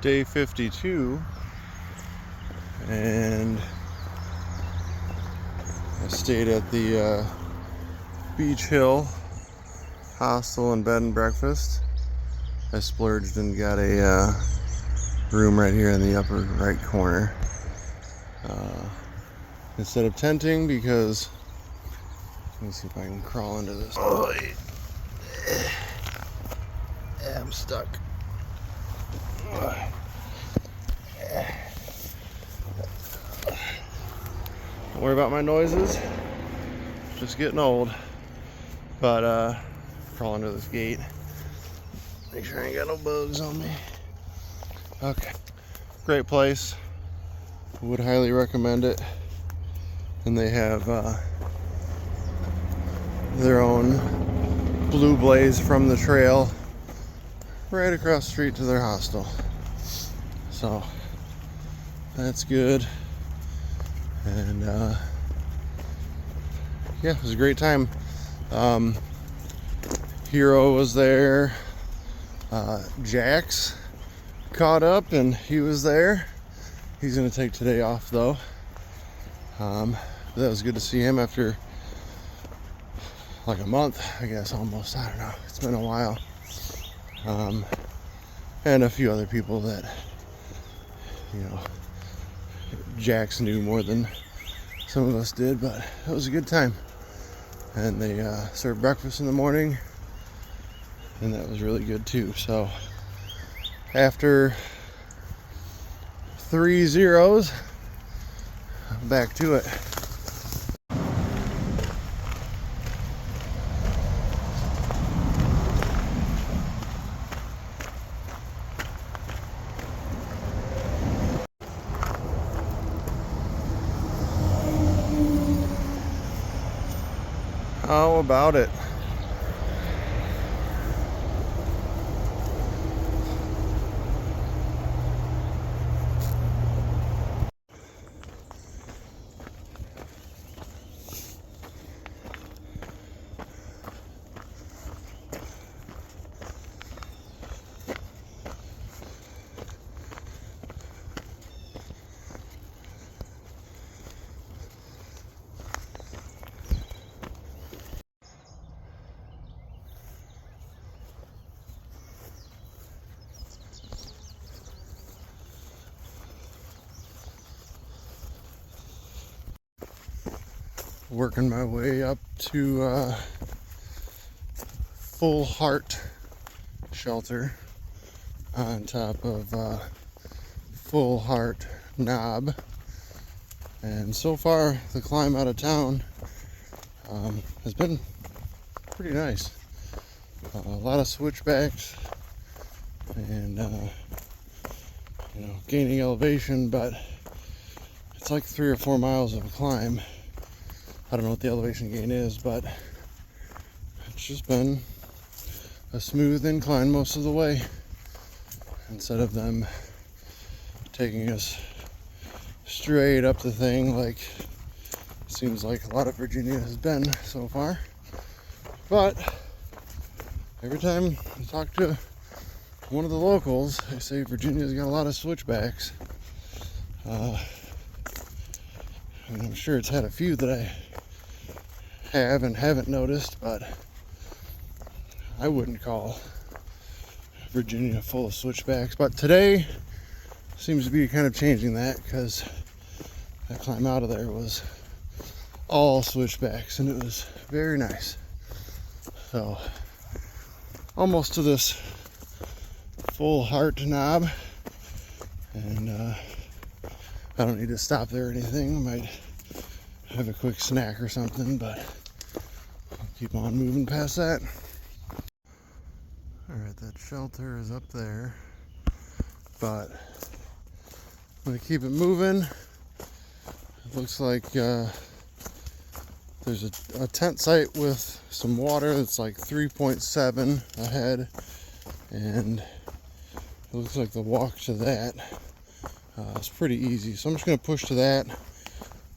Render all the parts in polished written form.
day 52, and I stayed at the BeeCh Hill Hostel and bed and breakfast. I splurged and got a room right here in the upper right corner instead of tenting, because let me see if I can crawl into this. Oh, I'm stuck. Don't worry about my noises, just getting old. But crawl under this gate, make sure I ain't got no bugs on me. Okay, great place, would highly recommend it. And they have their own blue blaze from the trail right across the street to their hostel, so that's good. And yeah, it was a great time. Hero was there, Jax caught up and he was there. He's gonna take today off though. That was good to see him after like a month, I guess, almost. I don't know, it's been a while. And a few other people that, you know, Jax knew more than some of us did, but it was a good time. And they served breakfast in the morning, and that was really good too. So after 3 zeros, back to it. How about it? Working my way up to Full Heart Shelter on top of Full Heart Knob. And so far the climb out of town has been pretty nice. A lot of switchbacks and you know, gaining elevation, but it's like 3 or 4 miles of a climb. I don't know what the elevation gain is, but it's just been a smooth incline most of the way, instead of them taking us straight up the thing like it seems like a lot of Virginia has been so far. But every time I talk to one of the locals, they say Virginia's got a lot of switchbacks. And I'm sure it's had a few that I have and haven't noticed, but I wouldn't call Virginia full of switchbacks. But today seems to be kind of changing that, because that climb out of there was all switchbacks and it was very nice. So almost to this Full Heart Knob, and I don't need to stop there or anything. I might have a quick snack or something, but I'll keep on moving past that. Alright, that shelter is up there, but I'm going to keep it moving. It looks like there's a tent site with some water that's like 3.7 ahead, and it looks like the walk to that is pretty easy. So I'm just going to push to that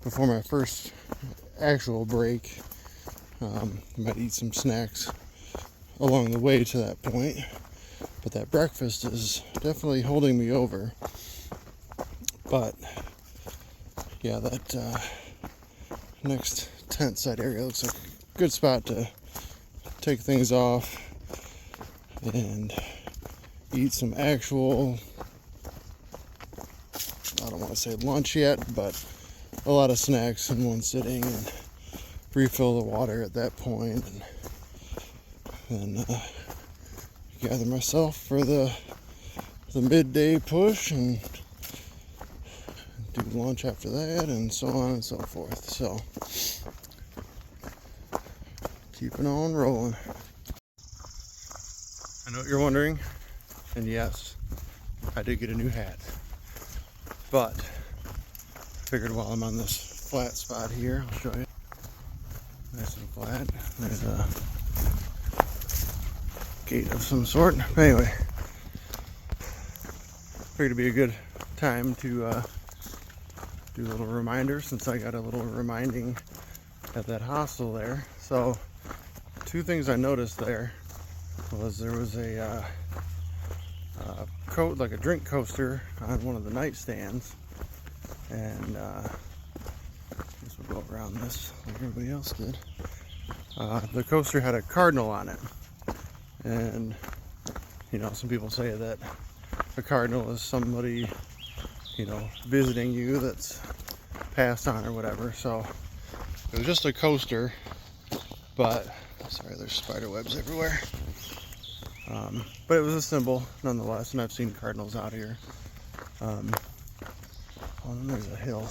before my first actual break. I might eat some snacks along the way to that point, But that breakfast is definitely holding me over. But yeah, that next tent site area looks like a good spot to take things off and eat some actual, I don't want to say lunch yet, but a lot of snacks in one sitting, and refill the water at that point, and then gather myself for the midday push and do lunch after that, and so on and so forth. So keeping on rolling. I know what you're wondering, and yes, I did get a new hat, but figured while I'm on this flat spot here, I'll show you. Nice and flat. There's a gate of some sort. But anyway, figured it'd be a good time to do a little reminder, since I got a little reminding at that hostel there. So, two things I noticed there was there was a like a drink coaster on one of the nightstands, and guess we'll go around this like everybody else did. The coaster had a cardinal on it, and you know, some people say that a cardinal is somebody, you know, visiting you that's passed on or whatever. So it was just a coaster, but sorry, there's spider webs everywhere. But it was a symbol nonetheless, and I've seen cardinals out here. And then there's a hill.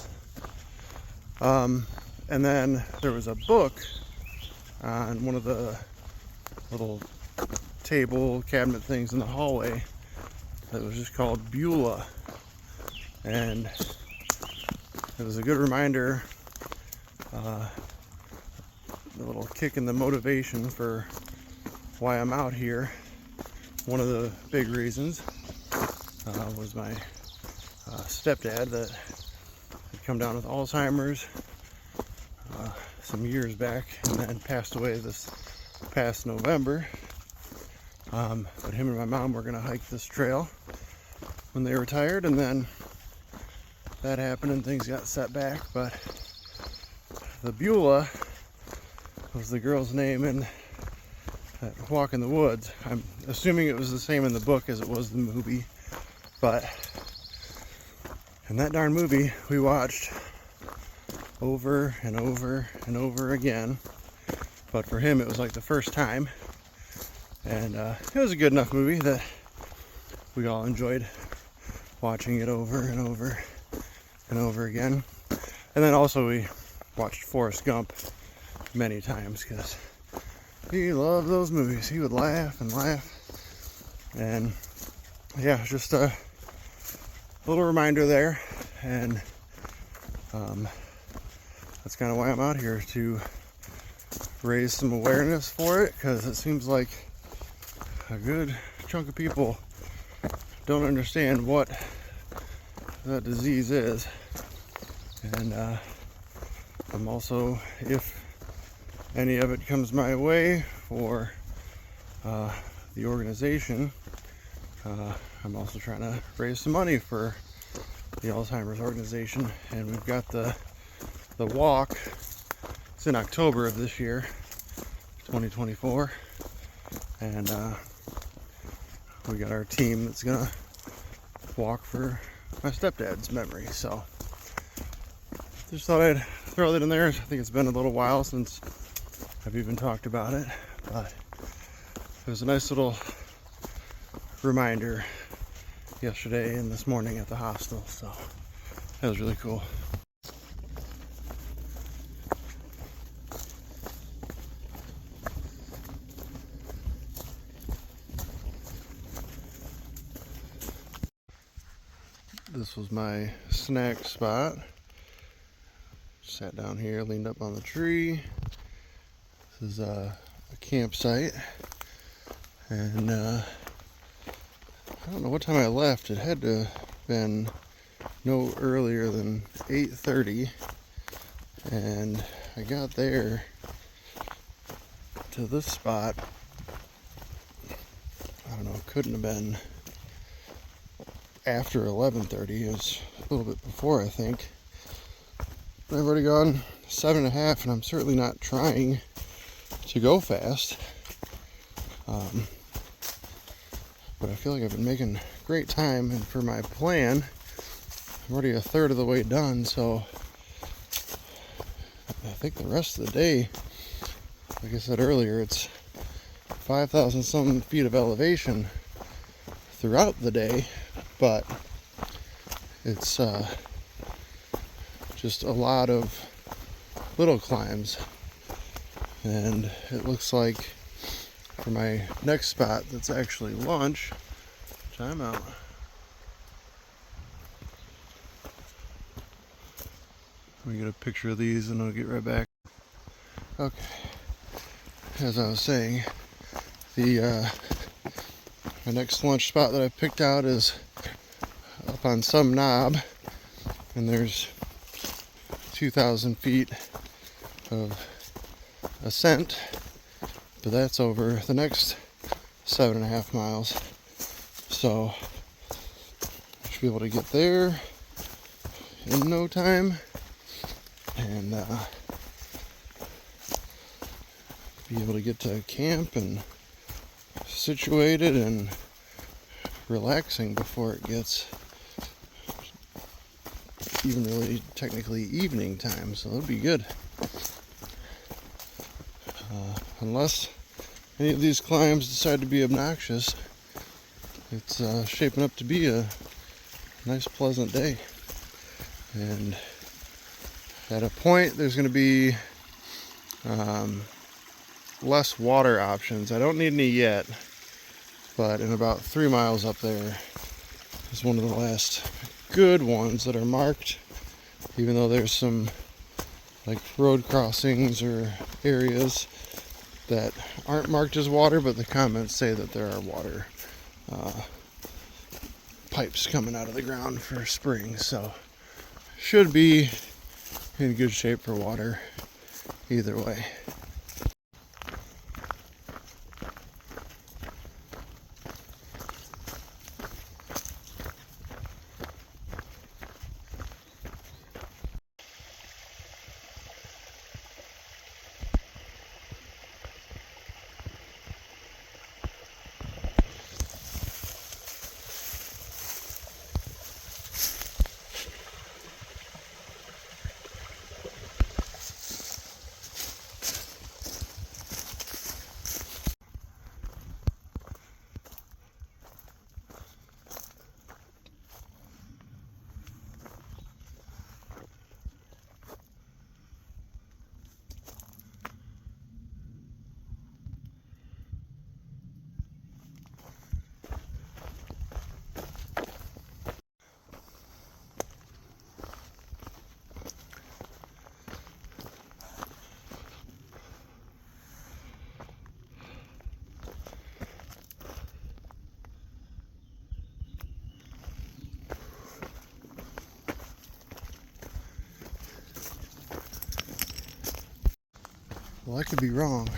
And then there was a book on one of the little table cabinet things in the hallway that was just called Beulah, and it was a good reminder, a little kick in the motivation for why I'm out here. One of the big reasons was my stepdad that had come down with Alzheimer's some years back, and then passed away this past November. But him and my mom were going to hike this trail when they retired, and then that happened and things got set back. But the Beulah was the girl's name in that Walk in the Woods. I'm assuming it was the same in the book as it was the movie, but in that darn movie we watched over and over and over again. But for him it was like the first time, and it was a good enough movie that we all enjoyed watching it over and over and over again. And then also we watched Forrest Gump many times because he loved those movies. He would laugh and laugh. And yeah, just a little reminder there. And that's kind of why I'm out here, to raise some awareness for it, because it seems like a good chunk of people don't understand what that disease is. And I'm also, if any of it comes my way for the organization, I'm also trying to raise some money for the Alzheimer's organization. And we've got the walk. It's in October of this year, 2024, and we got our team that's gonna walk for my stepdad's memory. So just thought I'd throw that in there. I think it's been a little while since I've even talked about it, but it was a nice little reminder yesterday and this morning at the hostel, so that was really cool. This was my snack spot. Sat down here, leaned up on the tree. This is a campsite, and I don't know what time I left. It had to have been no earlier than 8:30, and I got there to this spot, I don't know, a couldn't have been after 11:30. It was a little bit before, I think. But I've already gone 7.5, and I'm certainly not trying to go fast. But I feel like I've been making great time, and for my plan, I'm already a third of the way done, so I think the rest of the day, like I said earlier, it's 5,000 some feet of elevation throughout the day, but it's just a lot of little climbs. And it looks like for my next spot that's actually lunch, time out. Let me get a picture of these and I'll get right back. Okay, as I was saying, my next lunch spot that I picked out is up on some knob, and there's 2,000 feet of ascent, but that's over the next 7.5 miles. So I should be able to get there in no time and be able to get to camp and situated and relaxing before it gets even really technically evening time, so that'll be good. Unless any of these climbs decide to be obnoxious, it's shaping up to be a nice pleasant day. And at a point there's going to be less water options. I don't need any yet, but in about 3 miles up there is one of the last good ones that are marked, even though there's some like road crossings or areas that aren't marked as water, but the comments say that there are water pipes coming out of the ground for spring, so should be in good shape for water either way. Well, I could be wrong,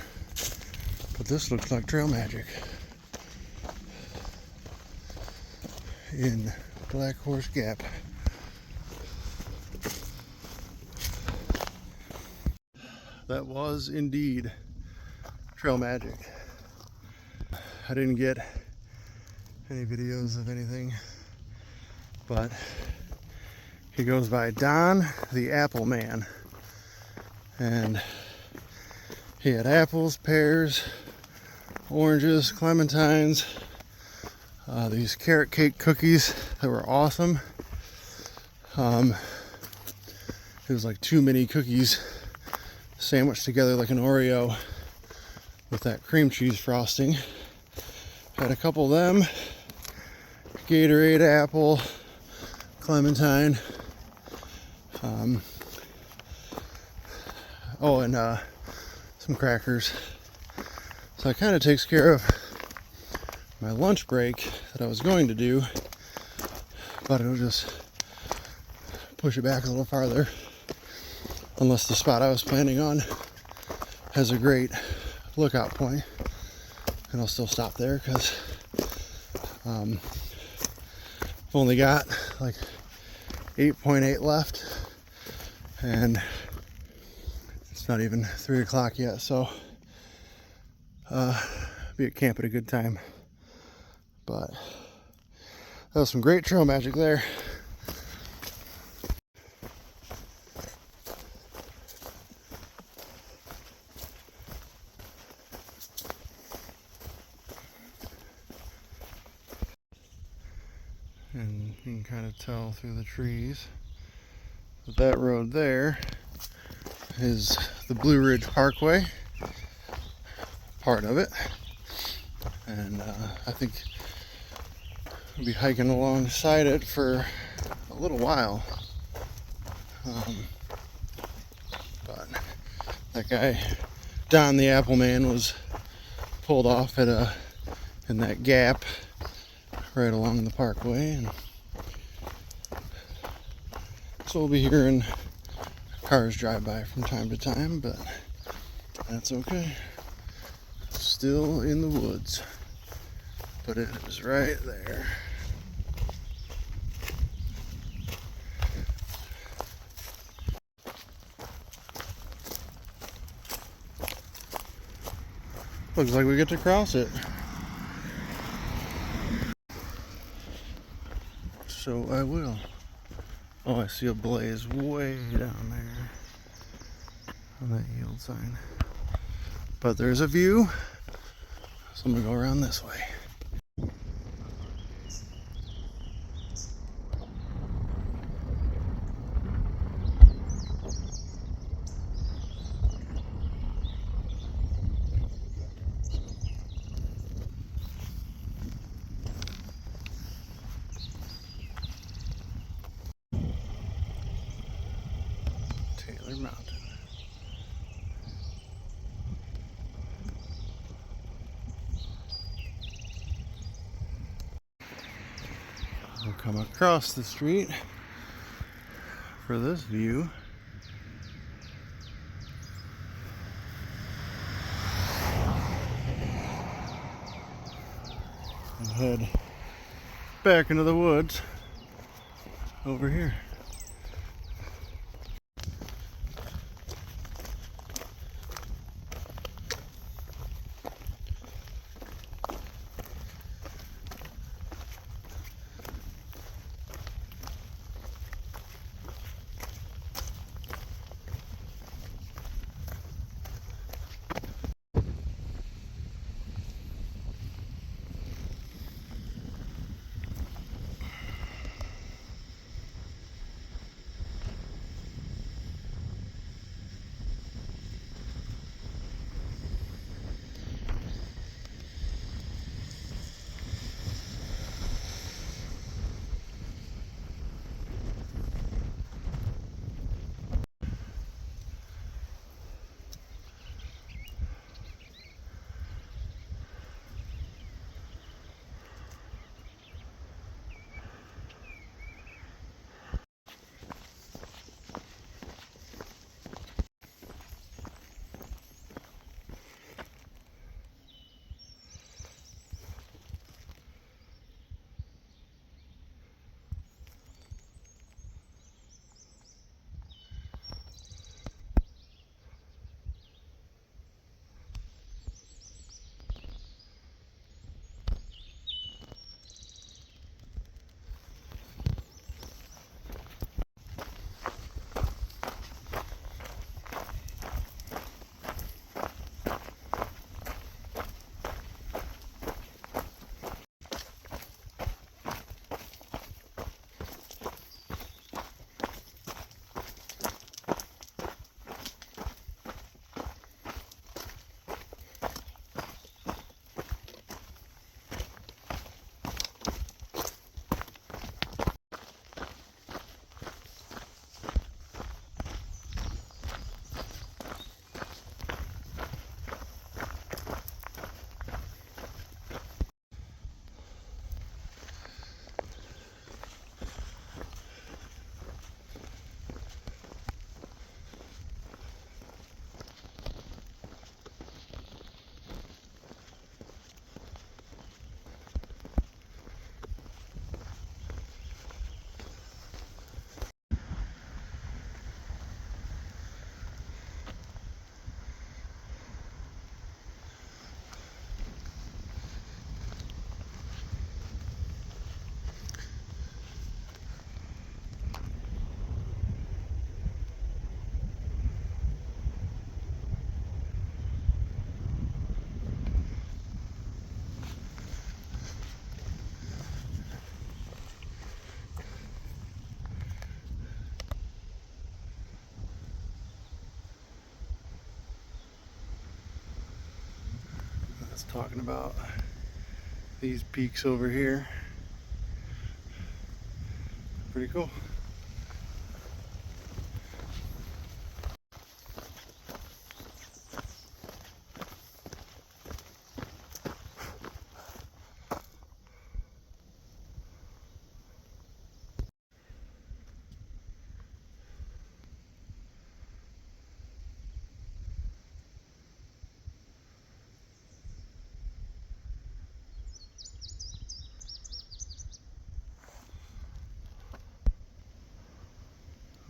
but this looks like trail magic in Black Horse Gap. That was indeed trail magic. I didn't get any videos of anything, but he goes by Don the Apple Man, and he had apples, pears, oranges, clementines, these carrot cake cookies that were awesome. It was like 2 mini cookies sandwiched together like an Oreo with that cream cheese frosting. Had a couple of them. Gatorade, apple, clementine. And some crackers. So it kind of takes care of my lunch break that I was going to do, but it'll just push it back a little farther, unless the spot I was planning on has a great lookout point, and I'll still stop there because I've only got like 8.8 left, and it's not even 3 o'clock yet, so be at camp at a good time. But that was some great trail magic there. And you can kind of tell through the trees that that road there is the Blue Ridge Parkway, part of it. And I think we'll be hiking alongside it for a little while. But that guy, Don the Apple Man, was pulled off at in that gap right along the parkway, and so we'll be hearing cars drive by from time to time, but that's okay. Still in the woods, but it is right there. Looks like we get to cross it. So I will. Oh, I see a blaze way down there on that yield sign. But there's a view, so I'm gonna go around this way. Taylor Mountain. We'll come across the street for this view. And head back into the woods over here. It's talking about these peaks over here. Pretty cool.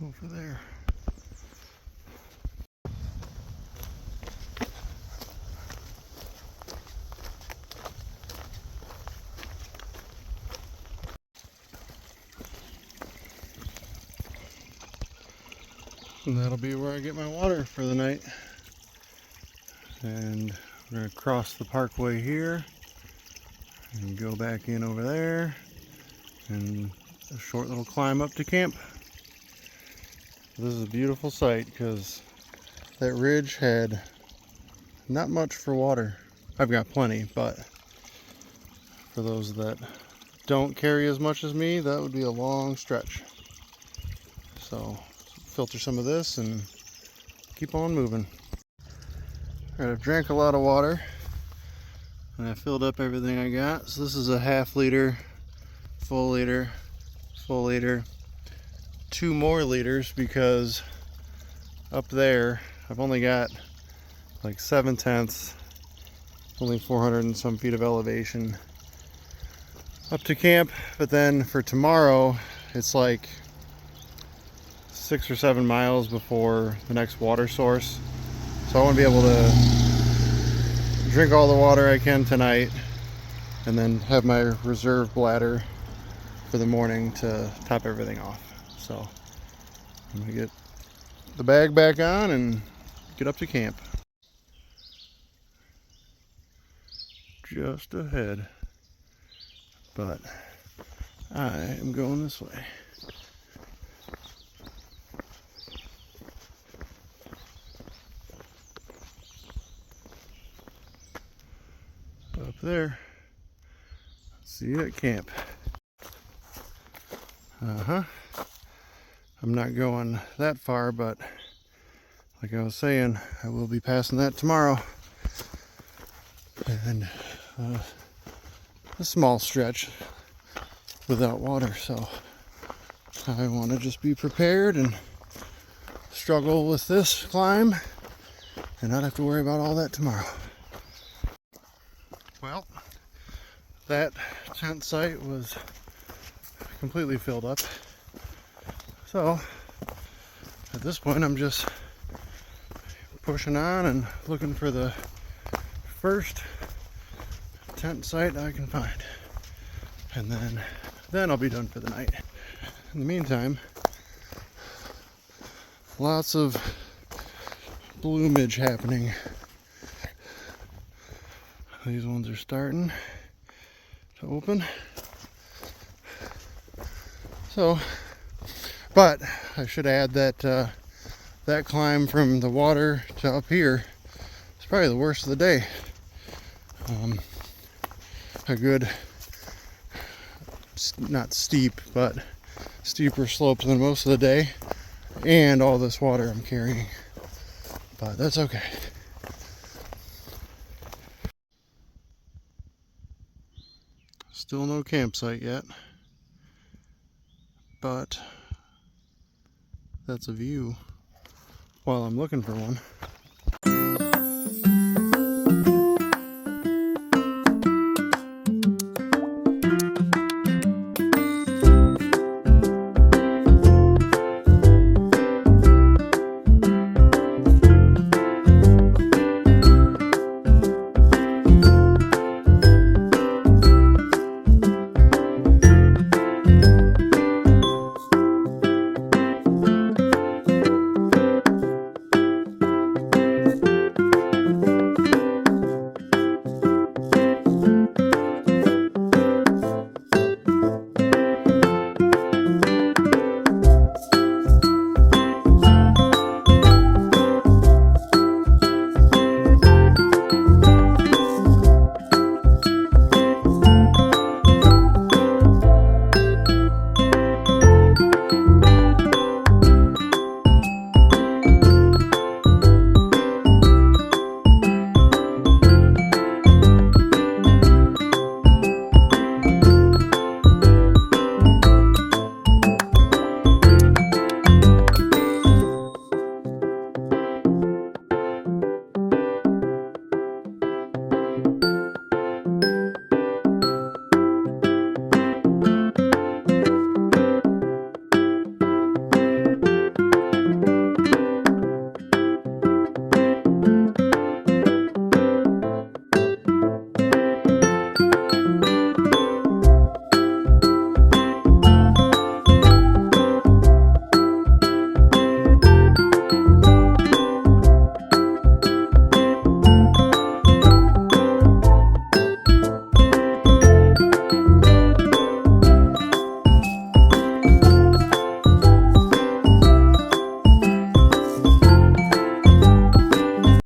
Over there. And that'll be where I get my water for the night. And we're going to cross the parkway here and go back in over there and a short little climb up to camp. This is a beautiful sight because that ridge had not much for water. I've got plenty, but for those that don't carry as much as me, that would be a long stretch. So filter some of this and keep on moving. All right, I've drank a lot of water and I filled up everything I got. So this is a half liter, full liter, full liter, 2 more liters because up there I've only got like 7/10, only 400 and some feet of elevation up to camp. But then for tomorrow it's like 6 or 7 miles before the next water source. So I want to be able to drink all the water I can tonight and then have my reserve bladder for the morning to top everything off. So I'm gonna get the bag back on and get up to camp. Just ahead, but I am going this way. Up there. See you at camp. I'm not going that far, but like I was saying, I will be passing that tomorrow. And a small stretch without water, so I want to just be prepared and struggle with this climb and not have to worry about all that tomorrow. Well, that tent site was completely filled up, so at this point I'm just pushing on and looking for the first tent site I can find, and then I'll be done for the night. In the meantime, lots of bloomage happening. These ones are starting to open. So, but I should add that that climb from the water to up here is probably the worst of the day. A good, not steep, but steeper slope than most of the day, and all this water I'm carrying, but that's okay. Still no campsite yet, but that's a view while I'm looking for one.